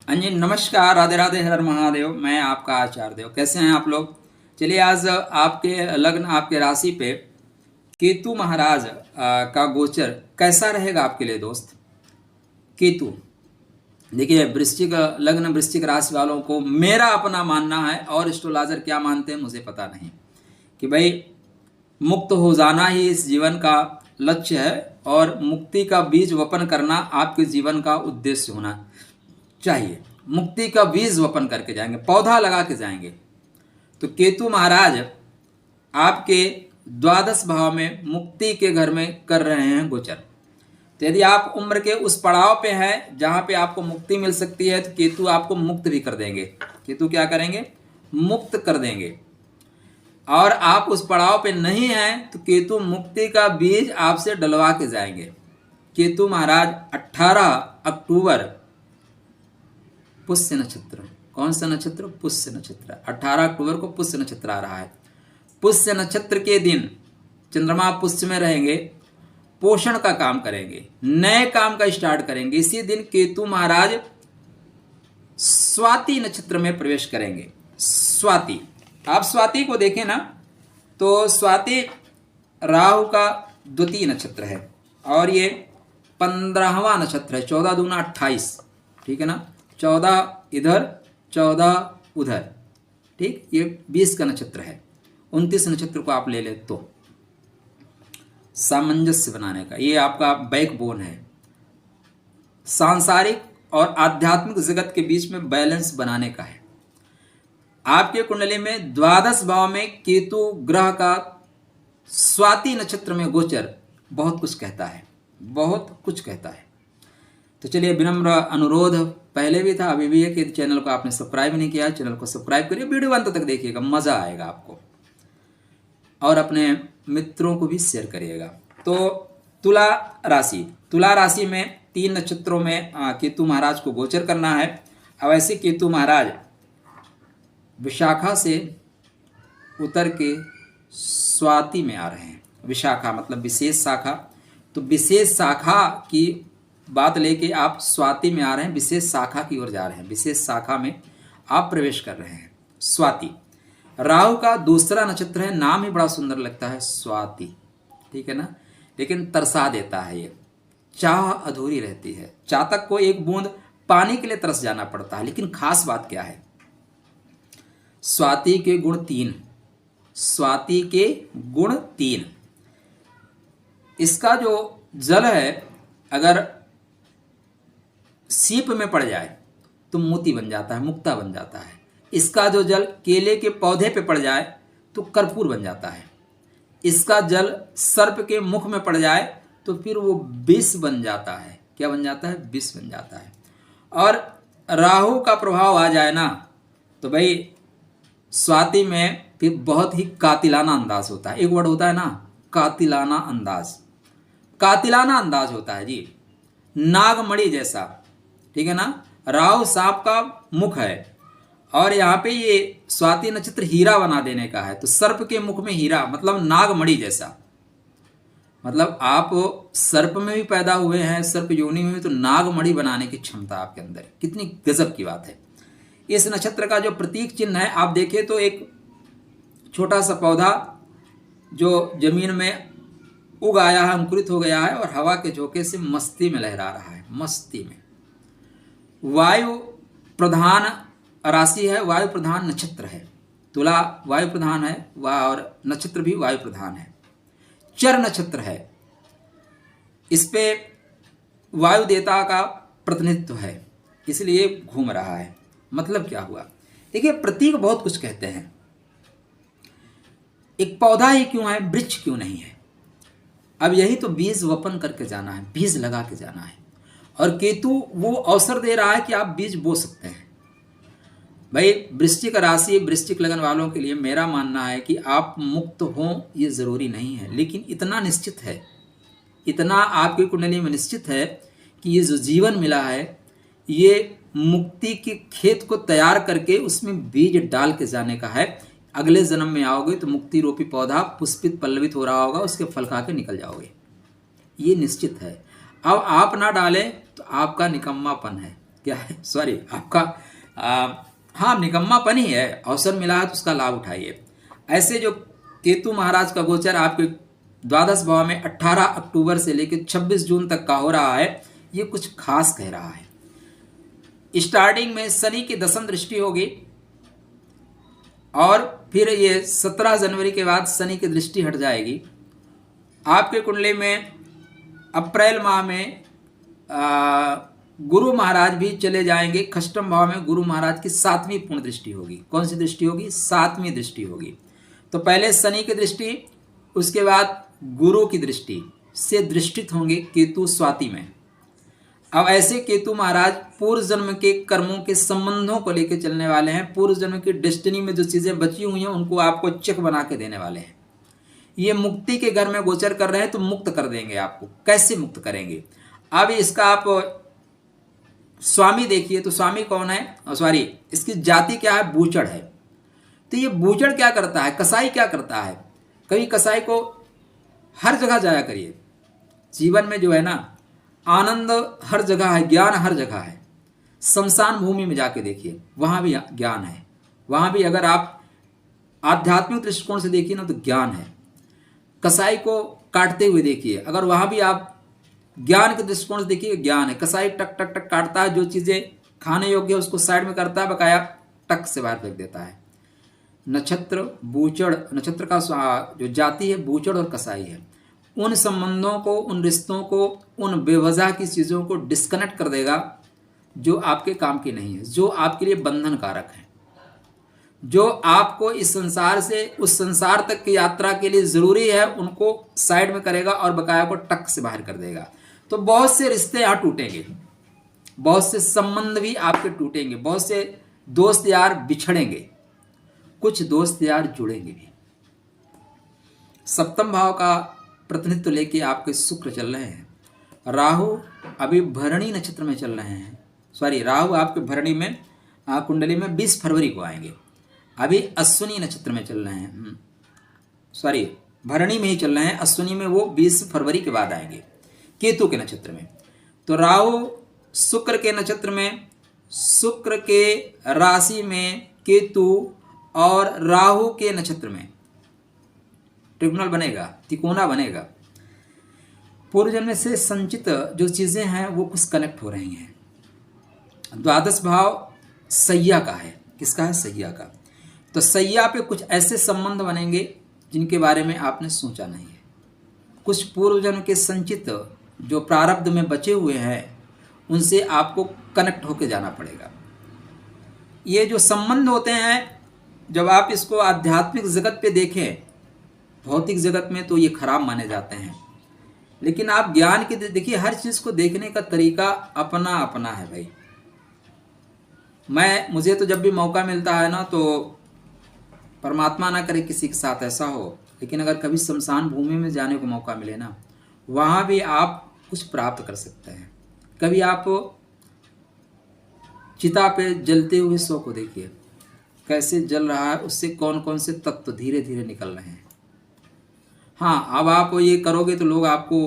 हाँ जी, नमस्कार, राधे राधे, हर महादेव। मैं आपका आचार्य देव। कैसे हैं आप लोग? चलिए, आज आपके लग्न, आपके राशि पे केतु महाराज का गोचर कैसा रहेगा आपके लिए दोस्त। केतु, देखिए, वृश्चिक लग्न, वृश्चिक राशि वालों को मेरा अपना मानना है, और एस्ट्रोलॉजर क्या मानते हैं मुझे पता नहीं, कि भाई मुक्त हो जाना ही इस जीवन का लक्ष्य है, और मुक्ति का बीज वपन करना आपके जीवन का उद्देश्य होना चाहिए। मुक्ति का बीज वपन करके जाएंगे, पौधा लगा के जाएंगे। तो केतु महाराज आपके द्वादश भाव में मुक्ति के घर में कर रहे हैं गोचर। तो यदि आप उम्र के उस पड़ाव पे हैं जहां पे आपको मुक्ति मिल सकती है, तो केतु आपको मुक्त भी कर देंगे। केतु क्या करेंगे? मुक्त कर देंगे। और आप उस पड़ाव पे नहीं हैं तो केतु मुक्ति का बीज आपसे डलवा के जाएंगे। केतु महाराज 18 अक्टूबर, पुष्य नक्षत्र, कौन सा नक्षत्र? पुष्य नक्षत्र। 18 अक्टूबर को पुष्य नक्षत्र आ रहा है। पुष्य नक्षत्र के दिन चंद्रमा पुष्य में रहेंगे, पोषण का काम करेंगे, नए काम का स्टार्ट करेंगे। इसी दिन केतु महाराज स्वाति नक्षत्र में प्रवेश करेंगे। स्वाति, आप स्वाति को देखें ना, तो स्वाति राहु का द्वितीय नक्षत्र है, और ये 15वां नक्षत्र है। 14 दूना 28, ठीक है ना? 14 इधर, 14 उधर, ठीक। ये 20 का नक्षत्र है। 29 नक्षत्र को आप ले ले तो सामंजस्य बनाने का, ये आपका बैकबोन है। सांसारिक और आध्यात्मिक जगत के बीच में बैलेंस बनाने का है। आपके कुंडली में द्वादश भाव में केतु ग्रह का स्वाति नक्षत्र में गोचर बहुत कुछ कहता है, बहुत कुछ कहता है। तो चलिए, विनम्र अनुरोध पहले भी था, अभी भी है, कि चैनल को आपने सब्सक्राइब नहीं किया, चैनल को सब्सक्राइब करिए, वीडियो अंत तक देखिएगा, मजा आएगा आपको, और अपने मित्रों को भी शेयर करिएगा। तो तुला राशि, तुला राशि में 3 नक्षत्रों में केतु महाराज को गोचर करना है। अब ऐसे केतु महाराज विशाखा से उतर के स्वाति में आ रहे हैं। विशाखा मतलब विशेष शाखा, तो विशेष शाखा की बात लेके आप स्वाति में आ रहे हैं, विशेष शाखा की ओर जा रहे हैं, विशेष शाखा में आप प्रवेश कर रहे हैं। स्वाति राहु का दूसरा नक्षत्र है, नाम ही बड़ा सुंदर लगता है, स्वाति, ठीक है ना? लेकिन तरसा देता है, ये चाह अधूरी रहती है। चातक को एक बूंद पानी के लिए तरस जाना पड़ता है। लेकिन खास बात क्या है? स्वाति के गुण 3, स्वाति के गुण 3। इसका जो जल है, अगर सीप में पड़ जाए तो मोती बन जाता है, मुक्ता बन जाता है। इसका जो जल केले के पौधे पे पड़ जाए तो कर्पूर बन जाता है। इसका जल सर्प के मुख में पड़ जाए तो फिर वो विष बन जाता है। क्या बन जाता है? विष बन जाता है। और राहु का प्रभाव आ जाए ना, तो भाई स्वाति में फिर बहुत ही कातिलाना अंदाज होता है। एक वर्ड होता है ना, कातिलाना अंदाज, कातिलाना अंदाज होता है जी, नागमणि जैसा, ठीक है ना? राहु सांप का मुख है, और यहाँ पे ये स्वाति नक्षत्र हीरा बना देने का है। तो सर्प के मुख में हीरा मतलब नागमणि जैसा, मतलब आप सर्प में भी पैदा हुए हैं, सर्प योनि में भी, तो नागमणि बनाने की क्षमता आपके अंदर है। कितनी गजब की बात है। इस नक्षत्र का जो प्रतीक चिन्ह है, आप देखें तो एक छोटा सा पौधा जो जमीन में उग आया है, अंकुरित हो गया है, और हवा के झोंके से मस्ती में लहरा रहा है, मस्ती में। वायु प्रधान राशि है, वायु प्रधान नक्षत्र है। तुला वायु प्रधान है, और नक्षत्र भी वायु प्रधान है। चर नक्षत्र है, इस पे वायु देवता का प्रतिनिधित्व है, इसलिए घूम रहा है। मतलब क्या हुआ? देखिए, प्रतीक बहुत कुछ कहते हैं। एक पौधा ही क्यों है, वृक्ष क्यों नहीं है? अब यही तो बीज वपन करके जाना है, बीज लगा के जाना है। और केतु वो अवसर दे रहा है कि आप बीज बो सकते हैं। भाई, वृश्चिक राशि, वृश्चिक लगन वालों के लिए मेरा मानना है कि आप मुक्त हों ये ज़रूरी नहीं है, लेकिन इतना निश्चित है, इतना आपकी कुंडली में निश्चित है कि ये जो जीवन मिला है, ये मुक्ति के खेत को तैयार करके उसमें बीज डाल के जाने का है। अगले जन्म में आओगे तो मुक्ति रूपी पौधा पुष्पित पल्लवित हो रहा होगा, उसके फल खा के निकल जाओगे, ये निश्चित है। अब आप ना डालें तो आपका निकम्मापन है। क्या है, सॉरी आपका हाँ निकम्मापन ही है, अवसर मिला है तो उसका लाभ उठाइए। ऐसे जो केतु महाराज का गोचर आपके द्वादश भाव में 18 अक्टूबर से लेकर 26 जून तक का हो रहा है, ये कुछ खास कह रहा है। स्टार्टिंग में शनि की दशम दृष्टि होगी और फिर ये 17 जनवरी के बाद शनि की दृष्टि हट जाएगी। आपके कुंडली में अप्रैल माह में गुरु महाराज भी चले जाएंगे। खष्टम भाव में गुरु महाराज की 7वीं पूर्ण दृष्टि होगी। कौन सी दृष्टि होगी? 7वीं दृष्टि होगी। तो पहले शनि की दृष्टि, उसके बाद गुरु की दृष्टि से दृष्टित होंगे केतु स्वाति में। अब ऐसे केतु महाराज पूर्व जन्म के कर्मों के संबंधों को लेकर चलने वाले हैं। पूर्व जन्म की डेस्टिनी में जो चीजें बची हुई हैं उनको आपको चेक बना के देने वाले हैं। ये मुक्ति के घर में गोचर कर रहे हैं तो मुक्त कर देंगे आपको। कैसे मुक्त करेंगे? अब इसका आप स्वामी देखिए तो स्वामी कौन है, सॉरी इसकी जाति क्या है? बूचड़ है। तो ये बूचड़ क्या करता है, कसाई क्या करता है? कभी कसाई को हर जगह जाया करिए। जीवन में जो है ना, आनंद हर जगह है, ज्ञान हर जगह है। शमशान भूमि में जाके देखिए, वहां भी ज्ञान है। वहां भी अगर आप आध्यात्मिक दृष्टिकोण से देखिए ना तो ज्ञान है। कसाई को काटते हुए देखिए, अगर वहां भी आप ज्ञान के दृष्टिकोण से देखिए, ज्ञान है। कसाई टक टक टक काटता है, जो चीजें खाने योग्य है उसको साइड में करता है, बकाया टक से बाहर फेंक देता है। नक्षत्र बूचड़, नक्षत्र का जो जाति है बूचड़ और कसाई है। उन संबंधों को, उन रिश्तों को, उन बेवजह की चीजों को डिस्कनेक्ट कर देगा जो आपके काम की नहीं है, जो आपके लिए बंधन कारक है, जो आपको इस संसार से उस संसार तक की यात्रा के लिए जरूरी है, उनको साइड में करेगा और बकाया को टक से बाहर कर देगा। तो बहुत से रिश्ते यहाँ टूटेंगे, बहुत से संबंध भी आपके टूटेंगे, बहुत से दोस्त यार बिछड़ेंगे, कुछ दोस्त यार जुड़ेंगे भी। सप्तम भाव का प्रतिनिधित्व लेके आपके शुक्र चल रहे हैं। राहु अभी भरणी नक्षत्र में चल रहे हैं। सॉरी, राहु आपके भरणी में कुंडली में 20 फरवरी को आएंगे। अभी अश्विनी नक्षत्र में चल रहे हैं, सॉरी भरणी में ही चल रहे हैं। अश्विनी में वो 20 फरवरी के बाद आएंगे, केतु के नक्षत्र में। तो राहु शुक्र के नक्षत्र में, शुक्र के राशि में केतु और राहु के नक्षत्र में ट्रिब्यूनल बनेगा, तिकोना बनेगा। पूर्व जन्म से संचित जो चीजें हैं वो कुछ कनेक्ट हो रही हैं। द्वादश भाव सैया का है। किसका है? सैया का। तो सैया पे कुछ ऐसे संबंध बनेंगे जिनके बारे में आपने सोचा नहीं है। कुछ पूर्व जन्म के संचित जो प्रारब्ध में बचे हुए हैं उनसे आपको कनेक्ट होके जाना पड़ेगा। ये जो संबंध होते हैं, जब आप इसको आध्यात्मिक जगत पे देखें, भौतिक जगत में तो ये खराब माने जाते हैं, लेकिन आप ज्ञान के देखिए, हर चीज को देखने का तरीका अपना अपना है भाई। मुझे तो जब भी मौका मिलता है ना, तो परमात्मा ना करे किसी के साथ ऐसा हो, लेकिन अगर कभी शमशान भूमि में जाने को मौका मिले ना, वहां भी आप कुछ प्राप्त कर सकते हैं। कभी आप चिता पे जलते हुए शव को देखिए, कैसे जल रहा है, उससे कौन कौन से तत्व धीरे धीरे निकल रहे हैं। हाँ, अब आप ये करोगे तो लोग आपको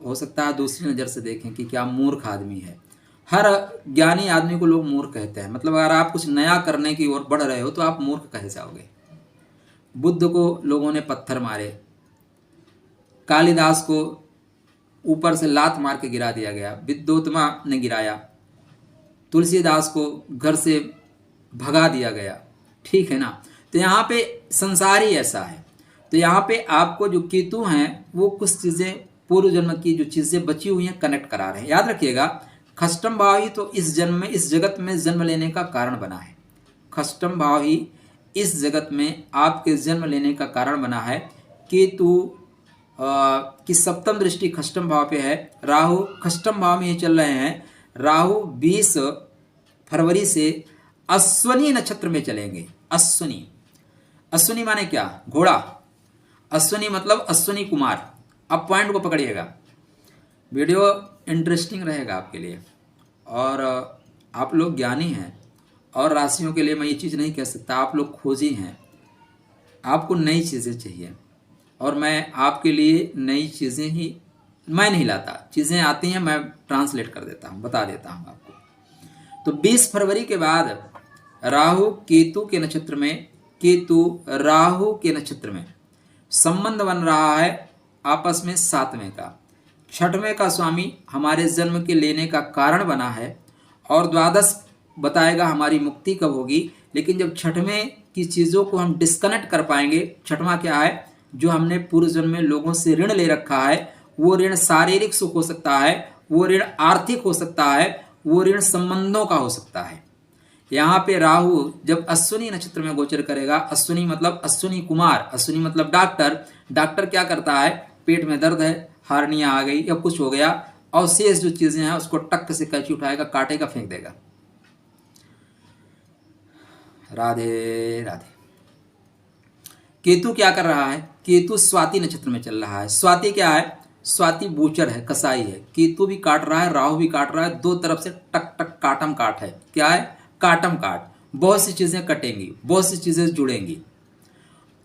हो सकता है दूसरी नज़र से देखें कि क्या मूर्ख आदमी है। हर ज्ञानी आदमी को लोग मूर्ख कहते हैं। मतलब अगर आप कुछ नया करने की ओर बढ़ रहे हो तो आप मूर्ख कहे जाओगे। बुद्ध को लोगों ने पत्थर मारे, कालिदास को ऊपर से लात मार के गिरा दिया गया, विद्योत्मा ने गिराया, तुलसीदास को घर से भगा दिया गया, ठीक है ना। तो यहाँ पे संसार ही ऐसा है। तो यहाँ पे आपको जो केतु हैं वो कुछ चीज़ें पूर्व जन्म की जो चीज़ें बची हुई हैं कनेक्ट करा रहे हैं। याद रखिएगा, खष्टम भाव ही तो इस जन्म में, इस जगत में जन्म लेने का कारण बना है। खष्टम भाव ही इस जगत में आपके जन्म लेने का कारण बना है। केतु की सप्तम दृष्टि खष्टम भाव पे है। राहु खष्टम भाव में ही चल रहे हैं। राहु 20 फरवरी से अश्विनी नक्षत्र में चलेंगे। अश्विनी, अश्विनी माने क्या? घोड़ा। अश्विनी मतलब अश्विनी कुमार। अब पॉइंट को पकड़िएगा, वीडियो इंटरेस्टिंग रहेगा आपके लिए। और आप लोग ज्ञानी हैं, और राशियों के लिए मैं ये चीज़ नहीं कह सकता, आप लोग खोजी हैं, आपको नई चीज़ें चाहिए, और मैं आपके लिए नई चीज़ें ही मैं नहीं लाता। चीज़ें आती हैं, मैं ट्रांसलेट कर देता हूँ, बता देता हूँ आपको। तो 20 फरवरी के बाद राहु केतु के नक्षत्र में, केतु राहु के नक्षत्र में संबंध बन रहा है आपस में 7वें का। 6वें का स्वामी हमारे जन्म के लेने का कारण बना है और द्वादश बताएगा हमारी मुक्ति कब होगी। लेकिन जब 6वें की चीज़ों को हम डिस्कनेक्ट कर पाएंगे, 6वां क्या है, जो हमने पूर्व जन्म में लोगों से ऋण ले रखा है, वो ऋण शारीरिक सुख हो सकता है, वो ऋण आर्थिक हो सकता है, वो ऋण संबंधों का हो सकता है। यहाँ पे राहु जब अश्विनी नक्षत्र में गोचर करेगा, अश्विनी मतलब अश्विनी कुमार, अश्विनी मतलब डॉक्टर। डॉक्टर क्या करता है, पेट में दर्द है, हार्निया आ गई या कुछ हो गया, और शेष जो चीजें हैं उसको टक से कैंची उठाएगा, काटेगा, फेंक देगा। राधे राधे। केतु क्या कर रहा है, केतु स्वाति नक्षत्र में चल रहा है। स्वाति क्या है, स्वाति बूचर है, कसाई है। केतु भी काट रहा है, राहु भी काट रहा है, दो तरफ से टक टक काटम काट है। क्या है, काटम काट। बहुत सी चीजें कटेंगी, बहुत सी चीजें जुड़ेंगी।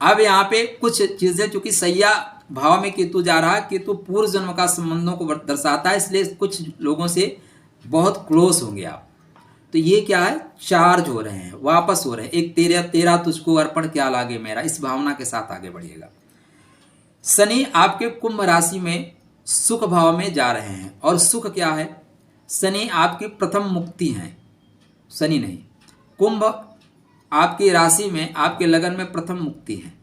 अब यहाँ पे कुछ चीजें, चूंकि सैया भाव में केतु जा रहा है, केतु पूर्व जन्म का संबंधों को दर्शाता है, इसलिए कुछ लोगों से बहुत क्लोज होंगे आप। तो ये क्या है, चार्ज हो रहे हैं, वापस हो रहे हैं। एक तेरा तेरा तुझको अर्पण क्या लागे मेरा, इस भावना के साथ आगे बढ़िएगा। शनि आपके कुंभ राशि में सुख भाव में जा रहे हैं, और सुख क्या है, शनि आपकी प्रथम मुक्ति है। शनि नहीं, कुंभ आपकी राशि में, आपके लगन में प्रथम मुक्ति है।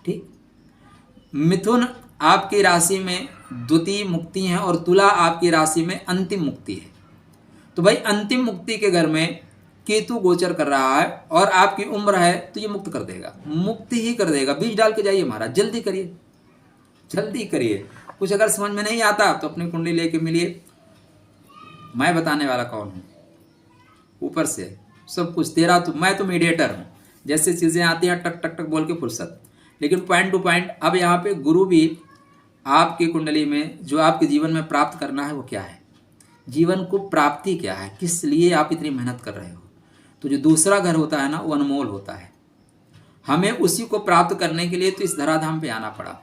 ठीक। मिथुन आपकी राशि में द्वितीय मुक्ति है, और तुला आपकी राशि में अंतिम मुक्ति है। तो भाई अंतिम मुक्ति के घर में केतु गोचर कर रहा है, और आपकी उम्र है तो ये मुक्त कर देगा, मुक्ति ही कर देगा। बीज डाल के जाइए महाराज, जल्दी करिए, जल्दी करिए। कुछ अगर समझ में नहीं आता तो अपनी कुंडली लेके मिलिए, मैं बताने वाला कौन हूँ, ऊपर से सब कुछ तेरा। तो मैं तो मीडिएटर हूँ, जैसे चीज़ें आती हैं टक टक टक बोल के फुर्सत। लेकिन पॉइंट टू पॉइंट। अब यहाँ पे गुरु भी आपकी कुंडली में जो आपके जीवन में प्राप्त करना है वो क्या है, जीवन को प्राप्ति क्या है, किस लिए आप इतनी मेहनत कर रहे हो। तो जो दूसरा घर होता है ना, वो अनमोल होता है। हमें उसी को प्राप्त करने के लिए तो इस धराधाम पे आना पड़ा।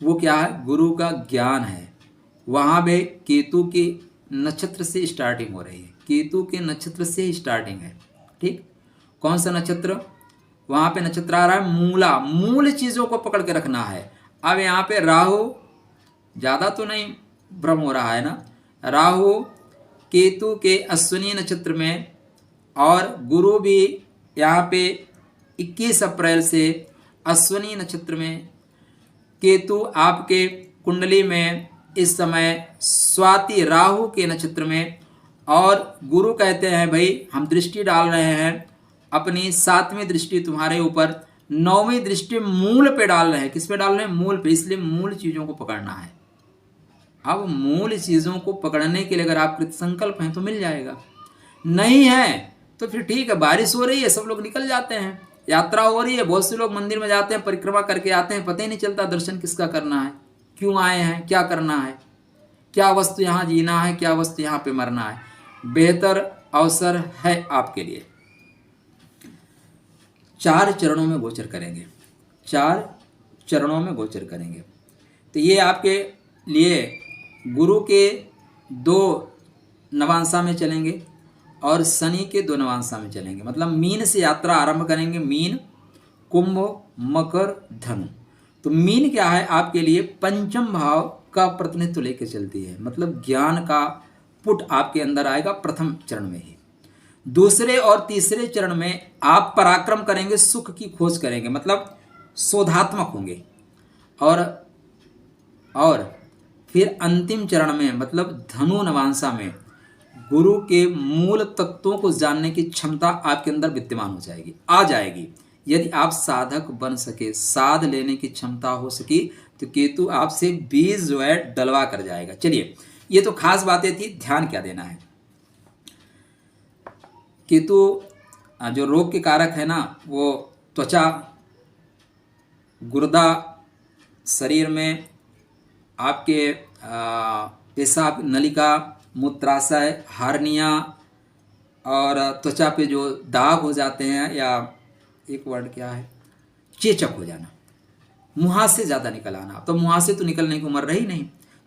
वो क्या है, गुरु का ज्ञान है। वहाँ पे केतु के नक्षत्र से स्टार्टिंग हो रही है, केतु के नक्षत्र से ही स्टार्टिंग है। ठीक। कौन सा नक्षत्र, वहाँ पे नक्षत्र आ रहा है मूला। मूल चीज़ों को पकड़ के रखना है। अब यहाँ पे राहु ज़्यादा तो नहीं भ्रम हो रहा है ना, राहु केतु के अश्विनी नक्षत्र में, और गुरु भी यहाँ पे 21 अप्रैल से अश्विनी नक्षत्र में, केतु आपके कुंडली में इस समय स्वाति राहु के नक्षत्र में, और गुरु कहते हैं भाई हम दृष्टि डाल रहे हैं अपनी 7वीं दृष्टि तुम्हारे ऊपर, 9वीं दृष्टि मूल पे डाल रहे हैं। किस पे डाल रहे हैं, मूल पे। इसलिए मूल चीज़ों को पकड़ना है। अब मूल चीज़ों को पकड़ने के लिए अगर आप कृत संकल्प हैं तो मिल जाएगा, नहीं है तो फिर ठीक है। बारिश हो रही है, सब लोग निकल जाते हैं, यात्रा हो रही है, बहुत से लोग मंदिर में जाते हैं, परिक्रमा करके आते हैं, पता ही नहीं चलता दर्शन किसका करना है, क्यों आए हैं, क्या करना है, क्या वस्तु यहाँ जीना है, क्या वस्तु यहाँ पे मरना है। बेहतर अवसर है आपके लिए। 4 चरणों में गोचर करेंगे, 4 चरणों में गोचर करेंगे। तो ये आपके लिए गुरु के 2 नवांशा में चलेंगे और शनि के 2 नवांशा में चलेंगे। मतलब मीन से यात्रा आरंभ करेंगे, मीन, कुंभ, मकर, धनु। तो मीन क्या है आपके लिए, पंचम भाव का प्रतिनिधित्व लेकर चलती है। मतलब ज्ञान का पुट आपके अंदर आएगा प्रथम चरण में ही। दूसरे और तीसरे चरण में आप पराक्रम करेंगे, सुख की खोज करेंगे, मतलब शोधात्मक होंगे। और फिर अंतिम चरण में मतलब धनु नवांशा में गुरु के मूल तत्वों को जानने की क्षमता आपके अंदर विद्यमान हो जाएगी, आ जाएगी। यदि आप साधक बन सके, साध लेने की क्षमता हो सकी, तो केतु आपसे बीज जो है डलवा कर जाएगा। चलिए, ये तो खास बातें थी, ध्यान क्या देना है। केतु जो रोग के कारक है ना, वो त्वचा, गुर्दा, शरीर में आपके पेशाब नलिका, मूत्राशय, हार्निया, और त्वचा पे जो दाग हो जाते हैं, या एक वर्ड क्या है, चेचक हो जाना, मुहासे ज़्यादा निकल आना। तो मुहासे तो निकलने की उम्र रही नहीं,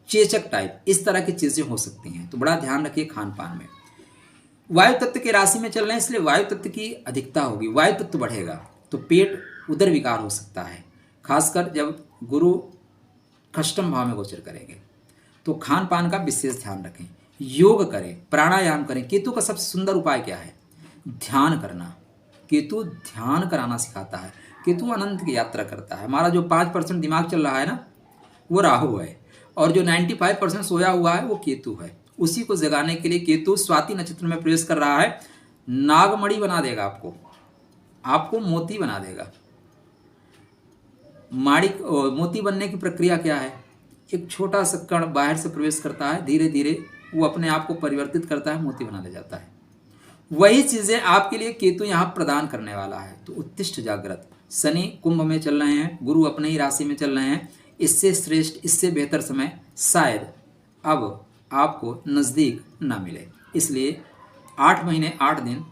चेचक टाइप, इस तरह की चीज़ें हो सकती हैं। तो बड़ा ध्यान रखिए खान पान में। वायु तत्व के राशि में चल रहे हैं, इसलिए वायु तत्व की अधिकता होगी, वायु तत्व बढ़ेगा तो पेट उदर विकार हो सकता है। खासकर जब गुरु अष्टम भाव में गोचर करेंगे तो खान पान का विशेष ध्यान रखें, योग करें, प्राणायाम करें। केतु का सबसे सुंदर उपाय क्या है? ध्यान करना। केतु ध्यान कराना सिखाता है। केतु अनंत की यात्रा करता है। हमारा जो 5% दिमाग चल रहा है ना, वो राहु है, और जो 95% सोया हुआ है वो केतु है। उसी को जगाने के लिए केतु स्वाति नक्षत्र में प्रवेश कर रहा है। नागमणि बना देगा आपको, आपको मोती बना देगा। माणिक मोती बनने की प्रक्रिया क्या है? एक छोटा सा कण बाहर से प्रवेश करता है, धीरे धीरे वो अपने आप को परिवर्तित करता है, मोती बना ले जाता है। वही चीजें आपके लिए केतु यहाँ प्रदान करने वाला है। तो उत्तिष्ठ जागृत। शनि कुंभ में चल रहे हैं, गुरु अपने ही राशि में चल रहे हैं। इससे श्रेष्ठ, इससे बेहतर समय शायद अब आपको नज़दीक ना मिले। इसलिए 8 महीने 8 दिन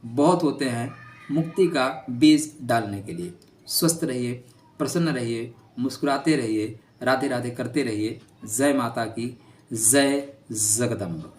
बहुत होते हैं मुक्ति का बीज डालने के लिए। स्वस्थ रहिए, प्रसन्न रहिए, मुस्कुराते रहिए, राधे राधे करते रहिए। जय माता की, जय जगदम्ब।